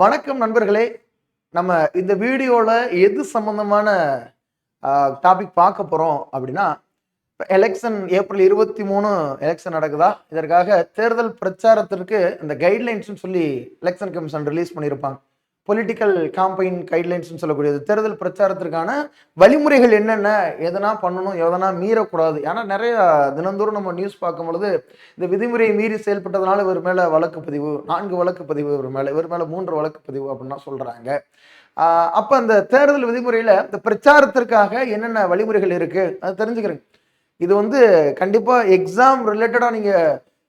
வணக்கம் நண்பர்களே. நம்ம இந்த வீடியோல எது சம்பந்தமான டாபிக் பார்க்க போறோம் அப்படின்னா, எலெக்ஷன் ஏப்ரல் 23 எலெக்ஷன் நடக்குதா? இதற்காக தேர்தல் பிரச்சாரத்திற்கு இந்த கைட்லைன்ஸ்ன்னு சொல்லி எலெக்ஷன் கமிஷன் ரிலீஸ் பண்ணியிருப்பாங்க. பொலிட்டிக்கல் காம்பெயின் கைட்லைன்ஸ்ன்னு சொல்லக்கூடியது. தேர்தல் பிரச்சாரத்திற்கான வழிமுறைகள் என்னென்ன? எதனா பண்ணணும், எதனா மீறக்கூடாது. ஏன்னா நெறைய தினந்தோறும் நம்ம நியூஸ் பார்க்கும்பொழுது, இந்த விதிமுறையை மீறி செயல்பட்டதுனால இவர் மேல வழக்கு பதிவு, 4 வழக்கு பதிவு இவர் மேல 3 வழக்கு பதிவு அப்படின்லாம் சொல்றாங்க. அப்ப அந்த தேர்தல் விதிமுறையில இந்த பிரச்சாரத்திற்காக என்னென்ன வழிமுறைகள் இருக்கு? அது தெரிஞ்சுக்கிறேங்க. இது வந்து கண்டிப்பா எக்ஸாம் ரிலேட்டடா நீங்க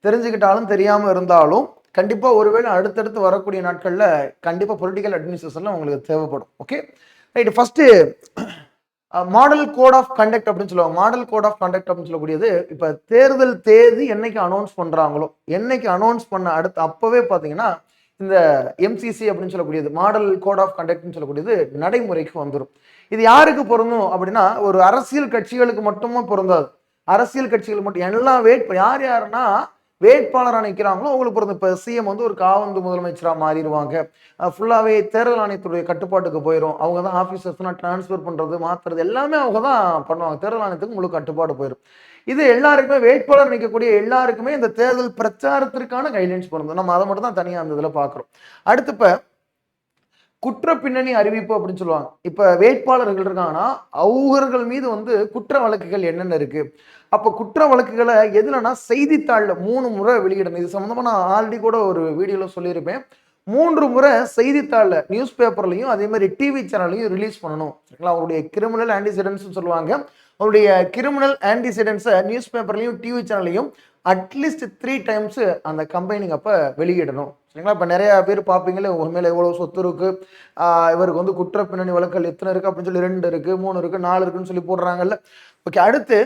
தெரிஞ்சுக்கிட்டாலும், தெரியாம இருந்தாலும், கண்டிப்பா ஒருவேளை அடுத்தடுத்து வரக்கூடிய நாட்கள்ல கண்டிப்பா பொலிட்டிக்கல் அட்மினிஸ்ட்ரேஷன்ல உங்களுக்கு தேவைப்படும். Okay. Right. First model code of conduct அப்படின்னு சொல்லுவாங்க. மாடல் கோட் ஆஃப் கண்டக்ட் அப்படின்னு சொல்லக்கூடியது, இப்ப தேர்தல் தேதி என்னைக்கு அனௌன்ஸ் பண்றாங்களோ, என்னைக்கு அனௌன்ஸ் பண்ண அடுத்து அப்பவே பாத்தீங்கன்னா, இந்த எம்சிசி அப்படின்னு சொல்லக்கூடியது, மாடல் கோட் ஆஃப் கண்டக்ட்னு சொல்லக்கூடியது நடைமுறைக்கு வந்துடும். இது யாருக்கு பொருந்தும் அப்படின்னா, ஒரு அரசியல் கட்சிகளுக்கு மட்டுமா பொருந்தாது. அரசியல் கட்சிகள் மட்டும் எல்லா யார் யாருன்னா வேட்பாளராக நிற்கிறாங்களோ அவங்களுக்கு பொருந்தும். இப்போ சிஎம் வந்து ஒரு காவந்து முதலமைச்சராக மாறிடுவாங்க. ஃபுல்லாகவே தேர்தல் ஆணையத்துடைய கட்டுப்பாட்டுக்கு போயிடும். அவங்க தான் ஆஃபீஸர்ஸ்லாம் டிரான்ஸ்ஃபர் பண்ணுறது, மாற்றுறது எல்லாமே அவங்க தான் பண்ணுவாங்க. தேர்தல் ஆணையத்துக்கு முழு கட்டுப்பாடு போயிடும். இது எல்லாருக்குமே வேட்பாளர் நிற்கக்கூடிய எல்லாருக்குமே இந்த தேர்தல் பிரச்சாரத்திற்கான கைட்லைன்ஸ் பொருந்தும். நம்ம அதை மட்டும் தான் தனியாக அந்த இதில் பார்க்குறோம். அடுத்து இப்போ குற்ற பின்னணி அறிவிப்பு அப்படின்னு சொல்லுவாங்க. இப்ப வேட்பாளர்கள் இருக்காங்கன்னா அவர்கள் மீது வந்து குற்ற வழக்குகள் என்னென்ன இருக்கு. அப்ப குற்ற வழக்குகளை எதுலன்னா செய்தித்தாள்ல 3 முறை வெளியிடணும். இது சம்பந்தமா நான் ஆல்ரெடி கூட ஒரு வீடியோல சொல்லியிருப்பேன். 3 முறை செய்தித்தாள்ல நியூஸ் பேப்பர்லையும் அதே மாதிரி டிவி சேனல்லையும் ரிலீஸ் பண்ணணும். சரிங்களா? அவருடைய கிரிமினல் ஆன்டிசிடென்ட்ஸ் சொல்லுவாங்க. அவருடைய கிரிமினல் ஆன்டிசிடென்ட்ஸை நியூஸ் பேப்பர்லையும் டிவி சேனல்லையும் அட்லீஸ்ட் 3 டைம்ஸ் அந்த கம்பெனிங் அப்ப வெளியிடணும். சரிங்களா? இப்ப நிறைய பேர் பார்ப்பீங்களே, உங்க மேல எவ்வளவு சொத்து இருக்கு, இவருக்கு வந்து குற்ற பின்னணி வழக்குகள் எத்தனை இருக்கு அப்படின்னு சொல்லி 2 இருக்கு, 3 இருக்கு, 4 இருக்குன்னு சொல்லி போடுறாங்கல்ல. ஓகே. அடுத்து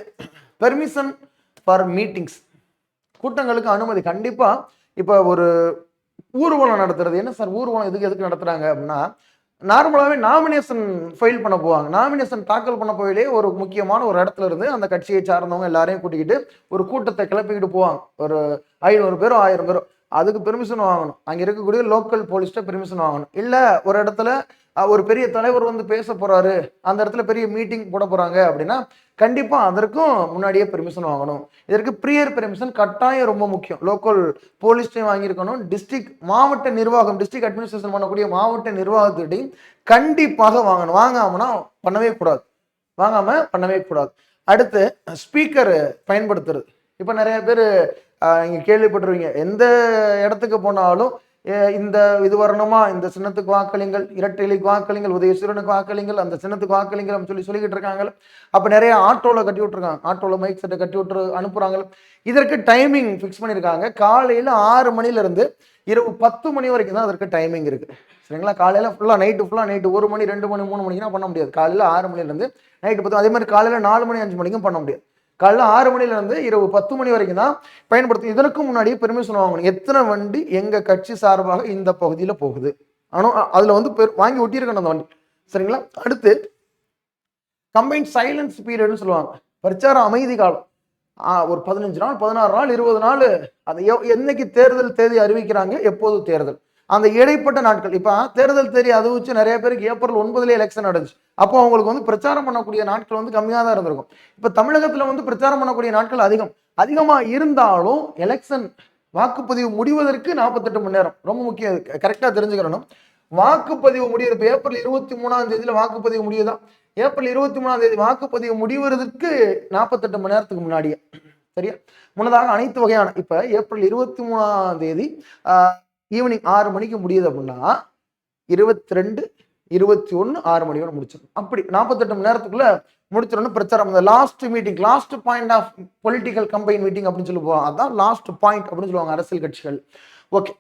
பெர்மிஷன் ஃபார் மீட்டிங்ஸ், கூட்டங்களுக்கு அனுமதி. கண்டிப்பா இப்ப ஒரு ஊர்வலம் நடத்துறது, என்ன சார் ஊர்வலம் எதுக்கு நடத்துறாங்க அப்படின்னா, நார்மலாவே நாமினேஷன் ஃபைல் பண்ண போவாங்க. நாமினேஷன் தாக்கல் பண்ண போயிலே ஒரு முக்கியமான ஒரு இடத்துல இருந்து அந்த கட்சியை சார்ந்தவங்க எல்லாரையும் கூட்டிக்கிட்டு ஒரு கூட்டத்தை கிளப்பிக்கிட்டு போவாங்க. ஒரு 500 பேரோ 1000 பேரோ. அதுக்கு பெர்மிஷன் வாங்கணும். அங்க இருக்கக்கூடிய லோக்கல் போலீஸ்ட்ட பெர்மிஷன் வாங்கணும். இல்ல ஒரு இடத்துல ஒரு பெரிய தலைவர் வந்து பேச போறாரு, அந்த இடத்துல பெரிய மீட்டிங் போட போறாங்க அப்படின்னா கண்டிப்பா அதற்கும் முன்னாடியே பெர்மிஷன் வாங்கணும். இதற்கு ப்ரியர் பெர்மிஷன் கட்டாயம் ரொம்ப முக்கியம். லோக்கல் போலீஸ்டையும் வாங்கியிருக்கணும். டிஸ்ட்ரிக்ட் மாவட்ட நிர்வாகம், டிஸ்ட்ரிக்ட் அட்மினிஸ்ட்ரேஷன் பண்ணக்கூடிய மாவட்ட நிர்வாகத்திட்டையும் கண்டிப்பாக வாங்கணும். வாங்காமனா பண்ணவே கூடாது. அடுத்து ஸ்பீக்கர் பயன்படுத்துறது. இப்ப நிறைய பேர் நீங்க கேள்விப்பட்டிருவீங்க, எந்த இடத்துக்கு போனாலும் இந்த இது வரணுமா, இந்த சின்னத்துக்கு வாக்களிங்கள், இரட்டை இலைக்கு வாக்களிங்கள், உதயசூரனுக்கு வாக்களிங்கள், அந்த சின்னத்துக்கு வாக்களிங்கள் அப்படின்னு சொல்லிக்கிட்டு இருக்காங்க. அப்ப நிறைய ஆட்டோல கட்டி விட்டுருக்காங்க. ஆட்டோல மைக் செட்டை கட்டி விட்டு அனுப்புறாங்க. இதற்கு டைமிங் ஃபிக்ஸ் பண்ணியிருக்காங்க. காலையில 6 மணில இருந்து இரவு 10 மணி வரைக்கும் தான் அதற்கு டைமிங் இருக்கு. சரிங்களா? காலையில ஃபுல்லா நைட்டு 1 மணி 2 மணி 3 மணிக்குனா பண்ண முடியாது. காலையில 6 மணில இருந்து நைட்டு 10. அதே மாதிரி காலையில 4 மணி 5 மணிக்கும் பண்ண முடியாது. காலைல 6 மணில இருந்து இரவு 10 மணி வரைக்கும் தான் பயன்படுத்தும். இதற்கு முன்னாடியே பெர்மிஷன் வாங்கணும். எத்தனை வண்டி எங்க கட்சி சார்பாக இந்த பகுதியில போகுது, ஆனா அதுல வந்து வாங்கி ஒட்டியிருக்கணும் அந்த வண்டி. சரிங்களா? அடுத்து கம்பைன் சைலன்ஸ் பீரியட்னு சொல்லுவாங்க. பிரச்சார அமைதி காலம். ஒரு 15 நாள், 16 நாள், 20 நாள், அது என்னைக்கு தேர்தல் தேதி அறிவிக்கிறாங்க, எப்போது தேர்தல், அந்த இடைப்பட்ட நாட்கள். இப்ப தேர்தல் தேதி அறிவிச்சு நிறைய பேருக்கு ஏப்ரல் 9 எலெக்ஷன் நடந்துச்சு. அப்போ அவங்களுக்கு வந்து பிரச்சாரம் பண்ணக்கூடிய நாட்கள் வந்து கம்மியா தான் இருந்திருக்கும். இப்ப தமிழகத்துல வந்து பிரச்சாரம் பண்ணக்கூடிய நாட்கள் அதிகமா இருந்தாலும் எலெக்ஷன் வாக்குப்பதிவு முடிவதற்கு 48 மணி நேரம் ரொம்ப முக்கியம். கரெக்டா தெரிஞ்சுக்கணும். வாக்குப்பதிவு முடிவு இப்ப ஏப்ரல் 23ஆம் தேதியில வாக்குப்பதிவு முடியுதான். ஏப்ரல் 23ஆம் தேதி வாக்குப்பதிவு முடிவதற்கு 48 மணி நேரத்துக்கு முன்னாடியே. சரியா? முன்னதாக அனைத்து வகையான இப்ப ஏப்ரல் 23ஆம் தேதி ஈவினிங் 6 மணிக்கு முடியுது அப்படின்னா 22, 21, 6 மணியோட முடிச்சிடணும். அப்படி 48 மணி நேரத்துக்குள்ள முடிச்சிடணும் பிரச்சாரம். Last meeting, last point of political campaign meeting அப்படின்னு சொல்லி போவாங்க. அதான் லாஸ்ட் பாயிண்ட் அப்படின்னு சொல்லுவாங்க அரசியல் கட்சிகள். ஓகே.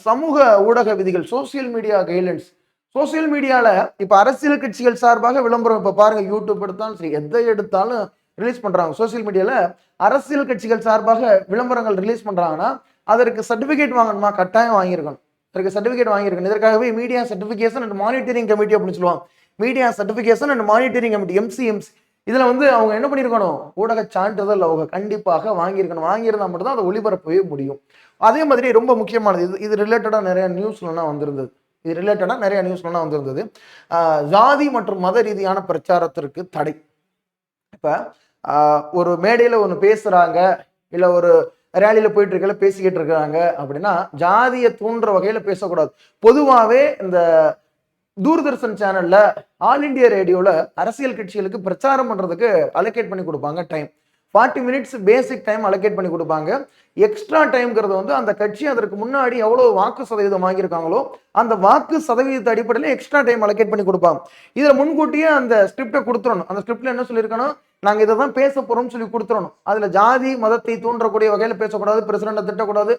சமூக ஊடக விதிகள், சோசியல் மீடியா கைட்லைன்ஸ். சோசியல் மீடியால இப்ப அரசியல் கட்சிகள் சார்பாக விளம்பரம், இப்ப பாருங்க யூடியூப் எடுத்தாலும் சரி, எதை எடுத்தாலும் ரிலீஸ் பண்றாங்க. சோசியல் மீடியால அரசியல் கட்சிகள் சார்பாக விளம்பரங்கள் ரிலீஸ் பண்றாங்கன்னா அதற்கு சர்டிபிகேட் வாங்கணுமா? கட்டாயம் வாங்கியிருக்கணும். அதற்கு சர்டிபிகேட் வாங்கியிருக்கணும். இதற்காகவே media certification and monitoring committee அப்படின்னு சொல்லுவாங்க. Media certification and monitoring committee, MCMC. இதுல வந்து அவங்க என்ன பண்ணிருக்கணும், ஊடக சான்றிதழ் அவங்க கண்டிப்பாக வாங்கியிருக்கணும். வாங்கியிருந்தா மட்டும்தான் அதை ஒளிபரப்பவே முடியும். அதே மாதிரி ரொம்ப முக்கியமானது, இது ரிலேட்டடா நிறைய நியூஸ்லாம் வந்திருந்தது. இது ரிலேட்டடா நிறைய நியூஸ்லாம் வந்திருந்தது. ஜாதி மற்றும் மத ரீதியான பிரச்சாரத்திற்கு தடை. இப்ப ஒரு மேடையில ஒன்று பேசுறாங்க, இல்ல ஒரு ரேலியில போயிட்டு இருக்கல பேசிக்கிட்டு இருக்காங்க அப்படின்னா ஜாதியை தூண்டுற வகையில பேசக்கூடாது. பொதுவாகவே இந்த தூர்தர்ஷன் சேனல்ல, ஆல் இண்டியா ரேடியோல அரசியல் கட்சிகளுக்கு பிரச்சாரம் பண்றதுக்கு அலோகேட் பண்ணி கொடுப்பாங்க டைம். 40 மினிட்ஸ் பேசிக் டைம் அலோகேட் பண்ணி கொடுப்பாங்க. எக்ஸ்ட்ரா டைம்ங்கிறது வந்து அந்த கட்சி அதற்கு முன்னாடி எவ்வளவு வாக்கு சதவீதம் வாங்கியிருக்காங்களோ அந்த வாக்கு சதவீதத்தை அடிப்படையில் எக்ஸ்ட்ரா டைம் அலோகேட் பண்ணி கொடுப்பாங்க. இதுல முன்கூட்டியே அந்த ஸ்கிரிப்டை கொடுத்துடணும். அந்த ஸ்கிரிப்ட்ல என்ன சொல்லியிருக்கணும், நாங்க இதை தான் பேச போறோம்னு சொல்லி கொடுத்துடணும். அதுல ஜாதி மதத்தை தூண்டக்கூடிய வகையில பேசக்கூடாது, பிரசிடண்ட்டை திட்டக்கூடாது,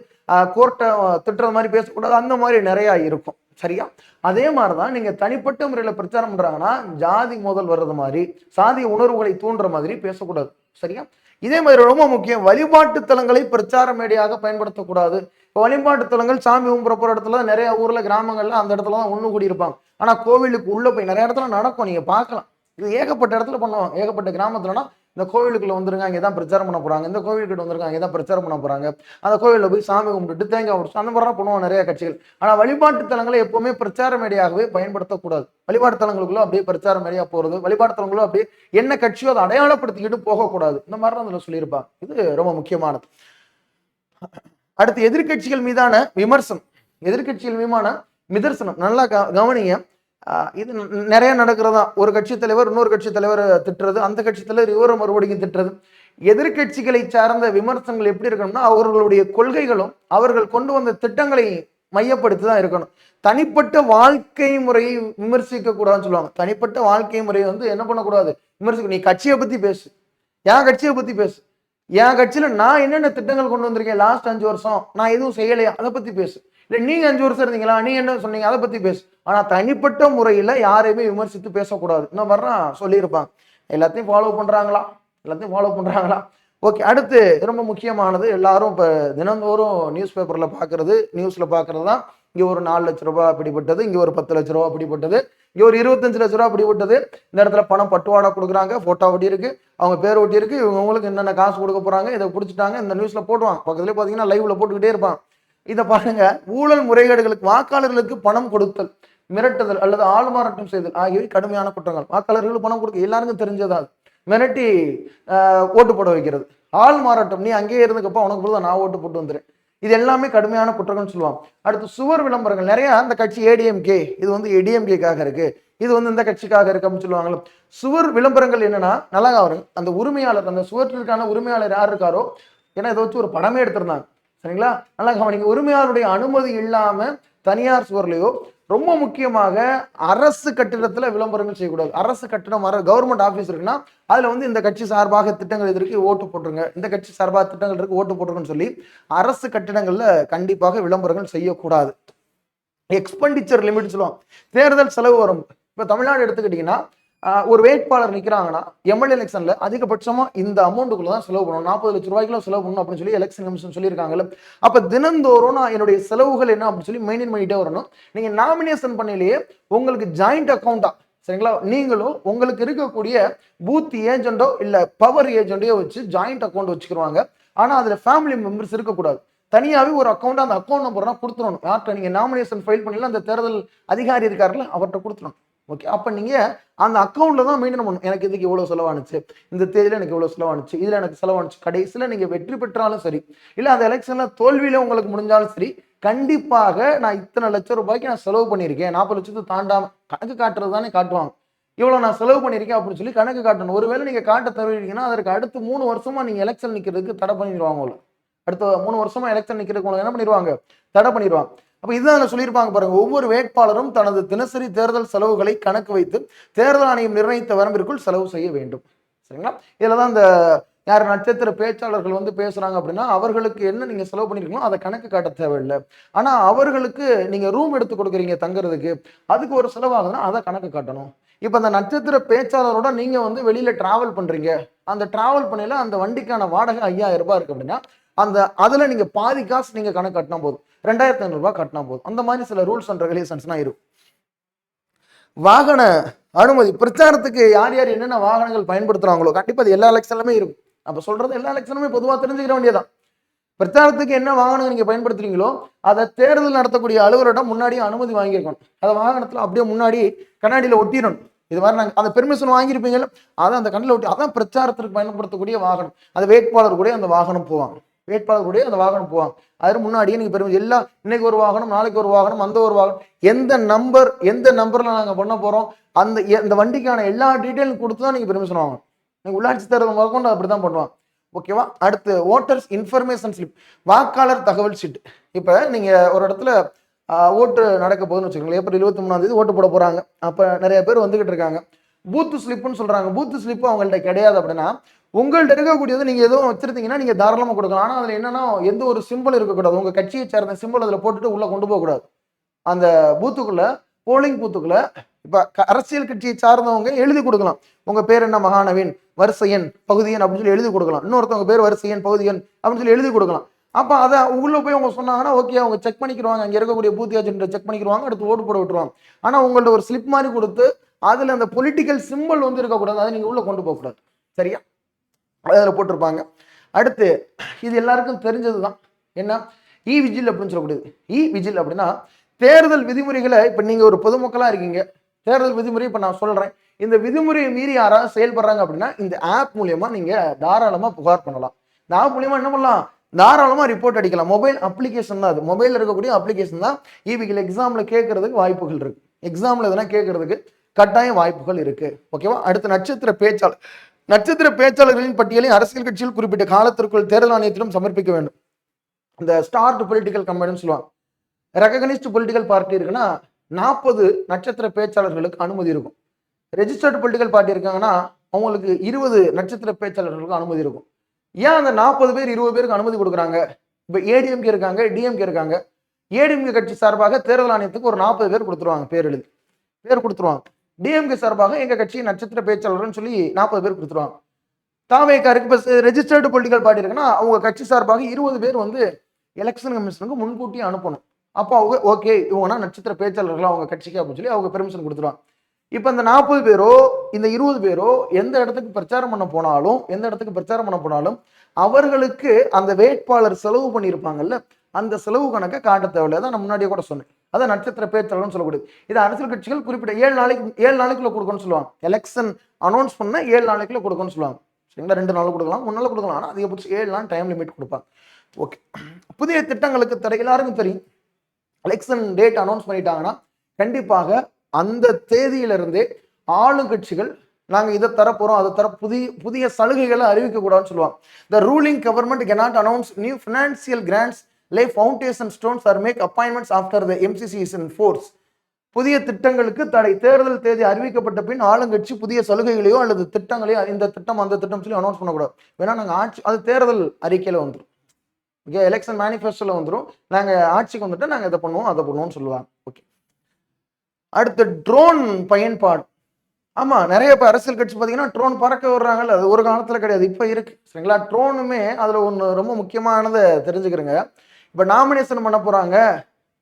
கோர்ட்டை திட்டுறது மாதிரி பேசக்கூடாது, அந்த மாதிரி நிறைய இருக்கும். சரியா? அதே மாதிரிதான் நீங்க தனிப்பட்ட முறையில பிரச்சாரம் பண்றாங்கன்னா ஜாதி மோதல் வர்றது மாதிரி, சாதிய உணர்வுகளை தூண்டுற மாதிரி பேசக்கூடாது. சரியா? இதே மாதிரி ரொம்ப முக்கியம், வழிபாட்டு தலங்களை பிரச்சார மேடையாக பயன்படுத்தக்கூடாது. இப்போ வழிபாட்டு தலங்கள் சாமி கும்பிட போற இடத்துல நிறைய ஊர்ல கிராமங்கள்ல அந்த இடத்துல தான் ஒண்ணு கூடி இருப்பாங்க. ஆனா கோவிலுக்கு உள்ள போய் நிறைய இடத்துல நடக்கும், நீங்க பார்க்கலாம். இது ஏகப்பட்ட இடத்துல பண்ணுவாங்க. ஏகப்பட்ட கிராமத்துலனா இந்த கோவிலுக்குள்ள வந்துருங்க, அங்கேதான் பிரச்சாரம் பண்ண போறாங்க, இந்த கோவிலுக்கிட்ட வந்துருங்க, அங்கேதான் பிரச்சாரம் பண்ண போறாங்க, அந்த கோவிலில் போய் சாமி கும்பிட்டு தேங்காய் உடைச்சு அந்த மாதிரிலாம் பண்ணுவாங்க நிறைய கட்சிகள். ஆனா வழிபாட்டு தலங்களை எப்பவுமே பிரச்சார மேடையாகவே பயன்படுத்தக்கூடாது. வழிபாட்டு தலங்களுக்குள்ள அப்படியே பிரச்சார மேடையா போறது, வழிபாட்டு தலங்களும் அப்படியே என்ன கட்சியோ அதை அடையாளப்படுத்திக்கிட்டு போகக்கூடாது. இந்த மாதிரிலாம் அதுல சொல்லியிருப்பாங்க. இது ரொம்ப முக்கியமானது. அடுத்து எதிர்கட்சிகள் மீதான விமர்சனம், எதிர்கட்சிகள் மீதான நிதர்சனம். நல்லா கவனிங்க. இது நிறைய நடக்கிறதா. ஒரு கட்சி தலைவர் இன்னொரு கட்சி தலைவர் திட்டுறது, அந்த கட்சி தலைவர் இவரை மறுபடியும் திட்டுறது. எதிர்கட்சிகளை சார்ந்த விமர்சனங்கள் எப்படி இருக்கணும்னா அவர்களுடைய கொள்கைகளும் அவர்கள் கொண்டு வந்த திட்டங்களை மையப்படுத்தி தான் இருக்கணும். தனிப்பட்ட வாழ்க்கை முறையை விமர்சிக்க கூடாதுன்னு சொல்லுவாங்க. தனிப்பட்ட வாழ்க்கை முறையை வந்து என்ன பண்ணக்கூடாது, விமர்சிக்க. நீ கட்சியை பத்தி பேசு, என் கட்சியை பத்தி பேசு, என் கட்சியில நான் என்னென்ன திட்டங்கள் கொண்டு வந்திருக்கேன் லாஸ்ட் 5 வருஷம், நான் எதுவும் செய்யலையா அதை பத்தி பேசு. இல்லை நீங்க 5 வருஷம் இருந்தீங்களா, நீ என்ன சொன்னீங்க அதை பத்தி பேசு. ஆனா தனிப்பட்ட முறையில யாரையுமே விமர்சித்து பேசக்கூடாது. இந்த மாதிரிலாம் சொல்லியிருப்பாங்க. எல்லாத்தையும் ஃபாலோ பண்றாங்களா, எல்லாத்தையும் ஃபாலோ பண்றாங்களா? ஓகே. அடுத்து ரொம்ப முக்கியமானது, எல்லாரும் இப்ப தினந்தோறும் நியூஸ் பேப்பர்ல பாக்குறது, நியூஸ்ல பாக்குறது தான். இங்க ஒரு 4 லட்ச ரூபாய் பிடிபட்டது, இங்க ஒரு 10 லட்ச ரூபாய் பிடிபட்டது, இங்க ஒரு 25 லட்ச ரூபாய் பிடிபட்டது, இந்த இடத்துல பணம் பட்டுவாடா கொடுக்குறாங்க, போட்டோ ஒட்டி இருக்கு, அவங்க பேர் ஒட்டி இருக்கு, இவங்களுக்கு என்னென்ன காசு கொடுக்க போறாங்க, இதை பிடிச்சிட்டாங்க, இந்த நியூஸ்ல போடுவாங்க. பக்கத்துலேயே பாத்தீங்கன்னா லைவ்ல போட்டுக்கிட்டே இருப்பான். இதை பாருங்க, ஊழல் முறைகேடுகளுக்கு வாக்காளர்களுக்கு பணம் கொடுத்தல், மிரட்டுதல் அல்லது ஆள்மாறாட்டம் செய்தல் ஆகியவை கடுமையான குற்றங்கள். வாக்காளர்களுக்கு பணம் கொடுக்க எல்லாருக்கும் தெரிஞ்சதா. மிரட்டி ஓட்டு போட வைக்கிறது, ஆள் மாறாட்டம், நீ அங்கேயே இருந்துக்கப்போ உனக்கு பொழுது நான் ஓட்டு போட்டு வந்துடுறேன், இது எல்லாமே கடுமையான குற்றங்கள்னு சொல்லுவாங்க. அடுத்து சுவர் விளம்பரங்கள் நிறைய. அந்த கட்சி ஏடிஎம்கே, இது வந்து ஏடிஎம்கேக்காக இருக்கு, இது வந்து இந்த கட்சிக்காக இருக்கு அப்படின்னு சொல்லுவாங்களோ. சுவர் விளம்பரங்கள் என்னன்னா நல்லா வரும். அந்த உரிமையாளர், அந்த சுவற்றிற்கான உரிமையாளர் யார் இருக்காரோ, ஏன்னா இதை வச்சு ஒரு படமே எடுத்திருந்தாங்க. சரிங்களா? நல்லா கவனிங்க. உரிமையாளருடைய அனுமதி இல்லாம தனியார் சுவர்லையோ, ரொம்ப முக்கியமாக அரசு கட்டிடத்துல விளம்பரங்கள் செய்யக்கூடாது. அரசு கட்டிடம், கவர்மெண்ட் ஆபீஸ் இருக்குன்னா அதுல வந்து இந்த கட்சி சார்பாக திட்டங்கள் இருக்கு ஓட்டு போட்டுருங்க, இந்த கட்சி சார்பாக திட்டங்கள் இருக்கு ஓட்டு போட்டுருங்கன்னு சொல்லி அரசு கட்டிடங்கள்ல கண்டிப்பாக விளம்பரங்கள் செய்யக்கூடாது. எக்ஸ்பெண்டிச்சர் லிமிட் சொல்லுவாங்க, தேர்தல் செலவு வரும். இப்ப தமிழ்நாடு எடுத்துக்கிட்டீங்கன்னா ஒரு வேட்பாளர் நிற்கிறாங்கன்னா எம்எல்ஏ எலெக்ஷன்ல அதிகபட்சமா இந்த அமௌண்ட்டுக்குள்ள தான் செலவு பண்ணணும், 40 லட்ச ரூபாய்க்குள்ள செலவு பண்ணணும் அப்படின்னு சொல்லி எலெக்ஷன் கமிஷன் சொல்லியிருக்காங்கல்ல. அப்ப தினந்தோறும் நான் என்னுடைய செலவுகள் என்ன அப்படின்னு சொல்லி மெயின்டைன் பண்ணிட்டே வரணும். நீங்க நாமினேஷன் பண்ணிலேயே உங்களுக்கு ஜாயிண்ட் அக்கௌண்டா, சரிங்களா, நீங்களும் உங்களுக்கு இருக்கக்கூடிய பூத் ஏஜென்டோ இல்ல பவர் ஏஜென்டோ வச்சு ஜாயிண்ட் அக்கௌண்ட் வச்சுக்கிடுவாங்க. ஆனா அதுல ஃபேமிலி மெம்பர்ஸ் இருக்கக்கூடாது. தனியாவே ஒரு அக்கௌண்ட், அந்த அக்கௌண்ட் நம்பர்னா கொடுத்துடணும். யார்கிட்ட நீங்க நாமினேஷன் ஃபைல் பண்ணல அந்த தேர்தல் அதிகாரி இருக்காருல்ல அவர்கிட்ட கொடுத்துடணும். ஓகே. அப்ப நீங்க அந்த அக்கௌண்ட்ல தான் மெயின்டைன் பண்ணணும். எனக்கு இதுக்கு இவ்வளவு செலவானுச்சு, இந்த தேதியில எனக்கு இவ்வளவு செலவானுச்சு, இதுல எனக்கு செலவானுச்சு. கடைசியில நீங்க வெற்றி பெற்றாலும் சரி, இல்ல அந்த எலெக்ஷன்ல தோல்வியில உங்களுக்கு முடிஞ்சாலும் சரி, கண்டிப்பாக நான் இத்தனை லட்சம் ரூபாய்க்கு நான் செலவு பண்ணியிருக்கேன், 40 லட்சத்தை தாண்டாம கணக்கு காட்டுறது தானே காட்டுவாங்க. இவ்வளவு நான் செலவு பண்ணியிருக்கேன் அப்படின்னு சொல்லி கணக்கு காட்டணும். ஒருவேளை நீங்க காட்ட தருவீங்கன்னா அதற்கு அடுத்து 3 வருஷமா நீங்க எலெக்ஷன் நிக்கிறதுக்கு தடை பண்ணிடுவாங்க. அடுத்த 3 வருஷமா எலெக்ஷன் நிக்கிறதுக்கு என்ன பண்ணிடுவாங்க, தடை பண்ணிடுவாங்க. அப்ப இதுதான் சொல்லியிருப்பாங்க பாருங்க, ஒவ்வொரு வேட்பாளரும் தனது தினசரி தேர்தல் செலவுகளை கணக்கு வைத்து தேர்தல் ஆணையம் நிர்ணயித்த வரம்பிற்குள் செலவு செய்ய வேண்டும். சரிங்களா? இதுலதான் இந்த யார் நட்சத்திர பேச்சாளர்கள் வந்து பேசுறாங்க அப்படின்னா அவர்களுக்கு என்ன நீங்க செலவு பண்ணிருக்கீங்களோ அதை கணக்கு காட்ட தேவையில்லை. ஆனா அவர்களுக்கு நீங்க ரூம் எடுத்து கொடுக்குறீங்க தங்குறதுக்கு, அதுக்கு ஒரு செலவாகுதுன்னா அதை கணக்கு காட்டணும். இப்ப அந்த நட்சத்திர பேச்சாளரோட நீங்க வந்து வெளியில டிராவல் பண்றீங்க, அந்த டிராவல் பண்ணையில அந்த வண்டிக்கான வாடகை 5000 ரூபாய் இருக்கு அப்படின்னா அதுல நீங்க பாதி காசு நீங்க கணக்கு கட்டினா போதும், 2500 ரூபாய் கட்டினா போதும். அந்த மாதிரி சில ரூல்ஸ் அண்ட் ரெகுலேஷன்ஸ்லாம் இருக்கும். வாகன அனுமதி, பிரச்சாரத்துக்கு யார் யார் என்னென்ன வாகனங்கள் பயன்படுத்துறாங்களோ கண்டிப்பா அது எல்லா எலெக்ஷன்லுமே இருக்கும். அப்ப சொல்றது எல்லா எலெக்ஷனுமே பொதுவாக தெரிஞ்சுக்கிற வேண்டியதான். பிரச்சாரத்துக்கு என்ன வாகனம் நீங்க பயன்படுத்துறீங்களோ அதை தேர்தல் நடத்தக்கூடிய அலுவலரிடம் முன்னாடி அனுமதி வாங்கியிருக்கணும். அதை வாகனத்துல அப்படியே முன்னாடி கண்ணாடியில ஒட்டிடணும். இது மாதிரி நாங்கள் அந்த பெர்மிஷன் வாங்கியிருப்பீங்கல்ல, அதை அந்த கண்ணில் ஒட்டி, அதான் பிரச்சாரத்திற்கு பயன்படுத்தக்கூடிய வாகனம். அந்த வேட்பாளர் கூட அந்த வாகனம் போவாங்க, வேட்பாளர் கூட அந்த வாகனம் போவாங்க. அது முன்னாடியே நீங்க பெருமிஷன் எல்லாம், இன்னைக்கு ஒரு வாகனம், நாளைக்கு ஒரு வாகனம், அந்த ஒரு வாகனம், எந்த நம்பர்ல நாங்க பண்ண போறோம், அந்த வண்டிக்கான எல்லா டீட்டெயிலும் கொடுத்து தான் நீங்க பெர்மிஷன் வாங்கணும். நீங்க உள்ளாட்சி தேர்தல் முதற்கொண்டு அப்படிதான் பண்ணுவாங்க. ஓகேவா? அடுத்து ஓட்டர்ஸ் இன்ஃபர்மேஷன் ஸ்லிப், வாக்காளர் தகவல் சீட்டு. இப்ப நீங்க ஒரு இடத்துல ஓட்டு நடக்க போகுதுன்னு வச்சுக்கோங்களேன், ஏப்ரல் 23 ஓட்டு போட போறாங்க. அப்ப நிறைய பேர் வந்துகிட்டு இருக்காங்க. பூத்து ஸ்லிப்னு சொல்றாங்க. பூத்து ஸ்லிப் அவங்கள்ட்ட கிடையாது அப்படின்னா, உங்கள்ட்ட இருக்கக்கூடியது நீங்க எதுவும் வச்சிருந்தீங்கன்னா நீங்க தாராளமா கொடுக்கலாம். ஆனா அதுல என்னன்னா, எந்த ஒரு சிம்பிள் இருக்கக்கூடாது, உங்க கட்சியை சேர்ந்த சிம்பிள் அதுல போட்டுட்டு உள்ள கொண்டு போக கூடாது. அந்த பூத்துக்குள்ள, போலிங் பூத்துக்குள்ள இப்ப அரசியல் கட்சியை சார்ந்தவங்க எழுதி கொடுக்கலாம். உங்க பேர் என்ன, மகாநவீன், வரிசையன், பகுதியன் அப்படின்னு சொல்லி எழுதி கொடுக்கலாம். இன்னொருத்தவங்க பேர் வரிசையன், பகுதியன் அப்படின்னு சொல்லி எழுதி கொடுக்கலாம். அப்ப அதை உள்ள போய் அவங்க சொன்னாங்கன்னா ஓகே, அவங்க செக் பண்ணிக்கிறாங்க, அங்க இருக்கக்கூடிய பூத் ஏஜென்ட் செக் பண்ணிக்கிறாங்க, அடுத்து ஓட்டு போட விட்டுருவாங்க. ஆனா உங்கள்ட்ட ஒரு ஸ்லிப் மாதிரி கொடுத்து அதுல அந்த பொலிட்டிக்கல் சிம்பிள் வந்து இருக்கக்கூடாது, அதை நீங்க உள்ள கொண்டு போக கூடாது. சரியா? அதில் போட்டிருப்பாங்க. அடுத்து இது எல்லாருக்கும் தெரிஞ்சதுதான், என்ன இ விஜில் அப்படின்னு சொல்லக்கூடியது. இ விஜில் அப்படின்னா தேர்தல் விதிமுறைகளை, இப்ப நீங்க ஒரு பொதுமக்களா இருக்கீங்க, தேர்தல் விதிமுறை இப்ப நான் சொல்றேன், இந்த விதிமுறையை மீறி யாராவது செயல்படுறாங்க அப்படின்னா இந்த ஆப் மூலியமா நீங்க தாராளமா புகார் பண்ணலாம். இந்த ஆப் மூலியமா என்ன பண்ணலாம், தாராளமா ரிப்போர்ட் அடிக்கலாம். மொபைல் அப்ளிகேஷன் தான் அது, மொபைல் இருக்கக்கூடிய அப்ளிகேஷன் தான். இவிகள் எக்ஸாம்ல கேட்கறதுக்கு வாய்ப்புகள் இருக்கு, எக்ஸாம்ல எதனா கேட்கறதுக்கு கட்டாய வாய்ப்புகள் இருக்கு. ஓகேவா? அடுத்து நட்சத்திர பேச்சாளர்களின் பட்டியலை அரசியல் கட்சியில் குறிப்பிட்ட காலத்திற்குள் தேர்தல் ஆணையத்திடம் சமர்ப்பிக்க வேண்டும். இந்த ஸ்டார்ட் பொலிட்டிக்கல் கம்பெனின்னு சொல்லுவாங்க. ரெகக்னைஸ்டு பொலிட்டிக்கல் பார்ட்டி இருக்குன்னா 40 நட்சத்திர பேச்சாளர்களுக்கு அனுமதி இருக்கும். ரெஜிஸ்டர்டு பொலிட்டிக்கல் பார்ட்டி இருக்காங்கன்னா அவங்களுக்கு 20 நட்சத்திர பேச்சாளர்களுக்கு அனுமதி இருக்கும். ஏன் அந்த 40 பேர் 20 பேருக்கு அனுமதி கொடுக்குறாங்க? இப்ப ஏடிஎம்கே இருக்காங்க, டிஎம்கே இருக்காங்க. ஏடிஎம்கே கட்சி சார்பாக தேர்தல் ஆணையத்துக்கு ஒரு 40 பேர் கொடுத்துருவாங்க, பேர் கொடுத்துருவாங்க. டிஎம்கே சார்பாக எங்க கட்சி நட்சத்திர பேச்சாளர்னு சொல்லி 40 பேர் கொடுத்துருவாங்க. தாவேக்காருக்கு இப்ப ரெஜிஸ்டர்டு பொலிட்டிக்கல் பார்ட்டி இருக்குன்னா அவங்க கட்சி சார்பாக 20 பேர் வந்து எலெக்ஷன் கமிஷனுக்கு முன்கூட்டியே அனுப்பணும். அப்போ அவங்க ஓகே, இவங்கன்னா நட்சத்திர பேச்சாளர்கள் அவங்க கட்சிக்கு அப்படின்னு சொல்லி அவங்க பெர்மிஷன் கொடுத்துருவாங்க. இப்ப இந்த 40 பேரோ இந்த 20 பேரோ எந்த இடத்துக்கு பிரச்சாரம் பண்ண போனாலும் அவர்களுக்கு அந்த வேட்பாளர் செலவு பண்ணியிருப்பாங்கல்ல, அந்த செலவு கணக்கை காட்ட தேவையில்லை. தான் நான் முன்னாடியே கூட சொன்னேன், அதான் நட்சத்திர பேச்சாளர்னு சொல்லக்கூடியது. இது அரசியல் கட்சிகள் குறிப்பிட்ட 7 நாளைக்குள்ள கொடுக்கணும்னு சொல்லுவாங்க. எலெக்ஷன் அனௌன்ஸ் பண்ண 7 நாளைக்குள்ள கொடுக்கணும்னு சொல்லுவாங்க. சரிங்களா? 2 நாள் கொடுக்கலாம், 3 நாள் கொடுக்கலாம், ஆனால் அதிகபட்சம் 7 நாள் டைம் லிமிட் கொடுப்பாங்க. ஓகே. புதிய திட்டங்களுக்கு தடை எல்லாருக்கும் தெரியும். எலெக்ஷன் டேட் அனௌன்ஸ் பண்ணிட்டாங்கன்னா கண்டிப்பாக அந்த தேதியிலிருந்தே ஆளுங்கட்சிகள் நாங்க இதை தரப்போறோம், அதை தர புதிய சலுகைகளை அறிவிக்க கூடாதுன்னு சொல்லுவாங்க. The ruling government cannot announce new financial grants, lay foundation stones or make appointments after the MCC is in force. புதிய திட்டங்களுக்கு தடை. தேர்தல் தேதி அறிவிக்கப்பட்ட பின் ஆளுங்கட்சி புதிய சலுகைகளையோ அல்லது திட்டங்களையோ இந்த திட்டம் அந்த திட்டம் சொல்லி அனௌன்ஸ் பண்ணக்கூடாது. வேணா நாங்க ஆட்சி, அது தேர்தல் அறிக்கையில வந்துடும். ஓகே, எலெக்ஷன் மேனிஃபெஸ்டோல வந்துடும், நாங்க ஆட்சிக்கு வந்துட்டு நாங்க இதை பண்ணுவோம் அதை பண்ணுவோம்னு சொல்லுவாங்க. ஓகே. அடுத்து ட்ரோன் பயன்பாடு. ஆமா, நிறைய இப்ப அரசியல் கட்சி பாத்தீங்கன்னா ட்ரோன் பறக்க விடுறாங்கல்ல, அது ஒரு காலத்துல கிடையாது, இப்ப இருக்கு. சரிங்களா? ட்ரோனுமே அதுல ஒண்ணு ரொம்ப முக்கியமானதை தெரிஞ்சுக்கிறேங்க. இப்ப நாமினேஷன் பண்ண போறாங்க,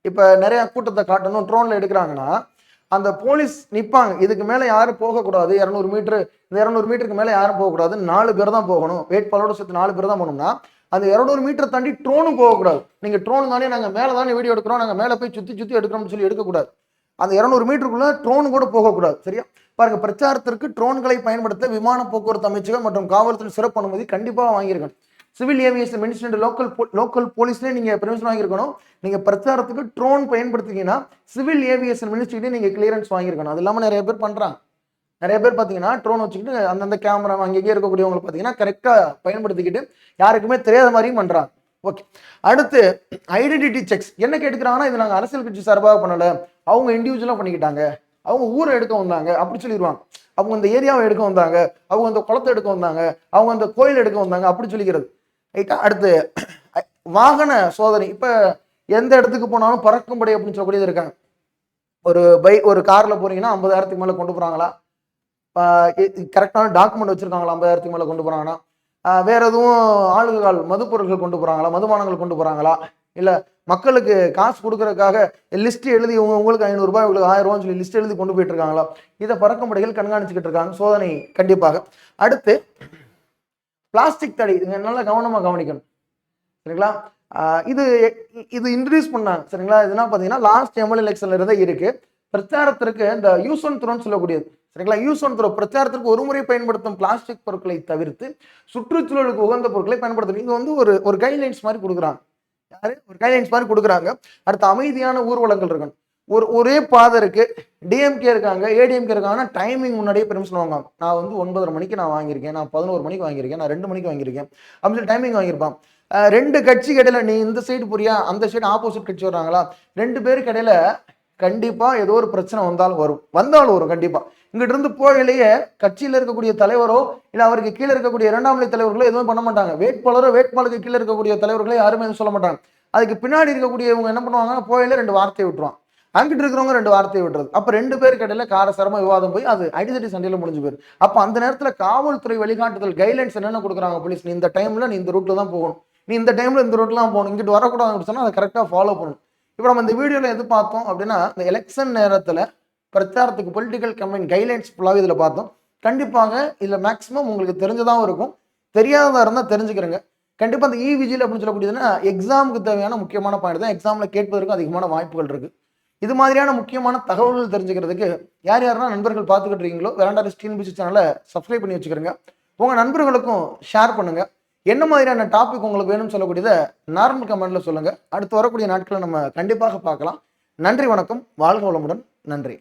இப்ப நிறைய கூட்டத்தை காட்டணும், ட்ரோன்ல எடுக்கிறாங்கன்னா அந்த போலீஸ் நிப்பாங்க, இதுக்கு மேல யாரும் போகக்கூடாது, 200 மீட்டர், இந்த 200 மீட்டருக்கு மேல யாரும் போகக்கூடாது, 4 பேர் தான் போகணும், வேட்பாளரோட சேர்த்து 4 பேர் தான் போகணும்னா அந்த 200 மீட்டர் தாண்டி ட்ரோனும் போகக்கூடாது. நீங்க ட்ரோன் தானே நாங்க மேல தானே வீடியோ எடுக்கிறோம், நாங்க மேல போய் சுத்தி எடுக்கிறோம்னு சொல்லி எடுக்கக்கூடாது. அந்த 200 மீட்டருக்குள்ள ட்ரோன் கூட போகக்கூடாது. சரியா? பாருங்க, பிரச்சாரத்திற்கு ட்ரோன்களை பயன்படுத்த விமான போக்குவரத்து அமைச்சகம் மற்றும் காவல்துறை சிறப்பு அனுமதி கண்டிப்பா வாங்கியிருக்கணும். சிவில் ஏவியேஷன் மினிஸ்ட்ரி, லோக்கல் போலீஸ்லேயே நீங்க பெர்மிஷன் வாங்கியிருக்கணும். நீங்க பிரச்சாரத்துக்கு ட்ரோன் பயன்படுத்திங்கன்னா சிவில் ஏவியேஷன் மினிஸ்ட்ரியிலே நீங்க கிளியரன்ஸ் வாங்கியிருக்கணும். அது இல்லாம நிறைய பேர் பண்றாங்க. நிறைய பேர் பார்த்தீங்கன்னா ட்ரோன் வச்சுக்கிட்டு அந்தந்த கேமரா அங்கேயே இருக்கக்கூடியவங்களை பார்த்தீங்கன்னா கரெக்டாக பயன்படுத்திக்கிட்டு யாருக்குமே தெரியாத மாதிரியும் பண்ணுறாங்க. ஓகே. அடுத்து ஐடென்டிட்டி செக்ஸ் என்ன கேட்டுக்கிறாங்கன்னா, இது நாங்கள் அரசியல் கட்சி சார்பாக பண்ணலை, அவங்க இண்டிவிஜுவலாக பண்ணிக்கிட்டாங்க, அவங்க ஊரை எடுக்க வந்தாங்க அப்படி சொல்லிடுவாங்க. அவங்க இந்த ஏரியாவை எடுக்க வந்தாங்க, அவங்க அந்த குளத்தை எடுக்க வந்தாங்க, அவங்க அந்த கோயில் எடுக்க வந்தாங்க அப்படி சொல்லிக்கிறது. ரைட்டா? அடுத்து வாகன சோதனை. இப்போ எந்த இடத்துக்கு போனாலும் பறக்கும்படை அப்படின்னு சொல்லக்கூடியது இருக்காங்க. ஒரு கார்ல போறீங்கன்னா 50,000க்கு மேலே கொண்டு போறாங்களா, கரெக்டான டாக்குமெண்ட் வச்சிருக்காங்களா, 50,000க்கு மேலே கொண்டு போறாங்கன்னா, வேற எதுவும் ஆளுகள் மதுப்பொருட்கள் கொண்டு போறாங்களா, மதுபானங்கள் கொண்டு போறாங்களா, இல்லை மக்களுக்கு காசு கொடுக்கறதுக்காக லிஸ்ட் எழுதி உங்களுக்கு 500 ரூபாய், உங்களுக்கு 1000 ரூபான்னு சொல்லி லிஸ்ட் எழுதி கொண்டு போயிட்டு இருக்காங்களா, இதை பறக்கும்படைகள் கண்காணிச்சுக்கிட்டு இருக்காங்க, சோதனை கண்டிப்பாக. அடுத்து பிளாஸ்டிக் தடை. நல்லா கவனமாக கவனிக்கணும். சரிங்களா? இது இது இன்ட்ரடியூஸ் பண்ணாங்க. சரிங்களா? இதுனா பார்த்தீங்கன்னா லாஸ்ட் எம்எல்ஏ எலெக்ஷன்ல இருந்தே இருக்கு. பிரச்சாரத்திற்கு இந்த யூஸ் அண்ட் த்ரோன்னு சொல்லக்கூடியது. சரிங்களா? யூஸ் அண்ட் த்ரோ பிரச்சாரத்திற்கு ஒரு முறை பயன்படுத்தும் பிளாஸ்டிக் பொருட்களை தவிர்த்து சுற்றுச்சூழலுக்கு உகந்த பொருட்களை பயன்படுத்தணும். இது வந்து ஒரு ஒரு கைட்லைன்ஸ் மாரி குடுக்குறாங்க. யாரு? ஒரு கைட்லைன்ஸ் மாரி குடுக்குறாங்க. அடுத்து அமைதியான ஊர்வலங்கள் இருக்கணும். ஒரே பாதை இருக்கு. டிஎம்கே இருக்காங்க, ஏடிஎம்கே இருக்காங்கன்னா டைமிங் முன்னாடியே பெர்மிஷன் வாங்குவாங்க. நான் வந்து 9:30 மணிக்கு நான் வாங்கியிருக்கேன். நான் 11 மணிக்கு வாங்கியிருக்கேன். நான் 2 மணிக்கு வாங்கியிருக்கேன். அப்படின்னு சொல்லி டைமிங் வாங்கியிருப்பான். 2 கட்சிக்கு இடையில நீ இந்த சைடு போறியா? அந்த சைடு ஆப்போசிட் கட்சி வர்றாங்களா? 2 பேருக்கு இடையில கண்டிப்பா ஏதோ ஒரு பிரச்சனை வந்தாலும் வரும். வந்தாலும் வரும் கண்டிப்பா. இங்கிட்டு இருந்து போகையிலேயே கட்சியில இருக்கக்கூடிய தலைவரோ, இல்ல அவருக்கு கீழ இருக்கக்கூடிய 2ஆம் நிலை தலைவர்களோ எதுவும் பண்ண மாட்டாங்க. வேட்பாளருக்கு கீழ இருக்கக்கூடிய தலைவர்களோ யாருமே எதுவும் சொல்ல மாட்டாங்க. அதுக்கு பின்னாடி இருக்கக்கூடியவங்க என்ன பண்ணுவாங்கன்னா, போகையில 2 வார்த்தையை விட்டுருவான். அங்கிட்டு இருக்கிறவங்க 2 வார்த்தையை விட்டுறது. அப்ப 2 பேருக்கு இடையில காரசாரமா விவாதம் போய் அது அடிதடி சண்டையில முடிஞ்சு போயிரும். அப்ப அந்த நேரத்துல காவல்துறை வழிகாட்டுதல் கைட்லைன்ஸ் என்னென்ன குடுக்குறாங்க போலீஸ், நீ இந்த டைம்ல நீ இந்த ரூட்ல தான் போகணும். நீ இந்த டைம்ல இந்த ரூட்ல தான் போகணும். இங்கிட்டு வரக்கூடாதுன்னு சொன்னா அதை கரெக்டா ஃபாலோ பண்ணணும். இப்ப நம்ம இந்த வீடியோல எது பார்த்தோம் அப்படின்னா, இந்த எலெக்ஷன் நேரத்துல பிரச்சாரத்துக்கு பொலிட்டிக்கல் கம்பெயின் கைட்லைன்ஸ் ஃபுல்லாவே இதுல பார்த்தோம். கண்டிப்பாக இதுல மேக்ஸிமம் உங்களுக்கு தெரிஞ்சதாவும் இருக்கும். தெரியாததா இருந்தா தெரிஞ்சுக்கிறங்க. கண்டிப்பா இந்த இ-விஜில் அப்படின்னு சொல்லக்கூடியதுன்னா, எக்ஸாமுக்கு தேவையான முக்கியமான பாயிண்ட் தான். எக்ஸாம்ல கேட்பதற்கு அதிகமான வாய்ப்புகள் இருக்கு. இது மாதிரியான முக்கியமான தகவல்கள் தெரிஞ்சுக்கிறதுக்கு யார் யாரெல்லாம் நண்பர்கள் பார்த்துக்கிட்டு இருக்கீங்களோ, வெராண்டா டிஎன்பிசி சேனலை சப்ஸ்கிரைப் பண்ணி வச்சுக்கிறங்க. உங்க நண்பர்களுக்கும் ஷேர் பண்ணுங்க. என்ன மாதிரியான டாபிக் உங்களுக்கு வேணும்னு சொல்லக்கூடியதை நார்மல் கமெண்ட்ல சொல்லுங்க. அடுத்து வரக்கூடிய நாட்களை நம்ம கண்டிப்பாக பார்க்கலாம். நன்றி, வணக்கம், வாழ்க வளமுடன். நன்றி.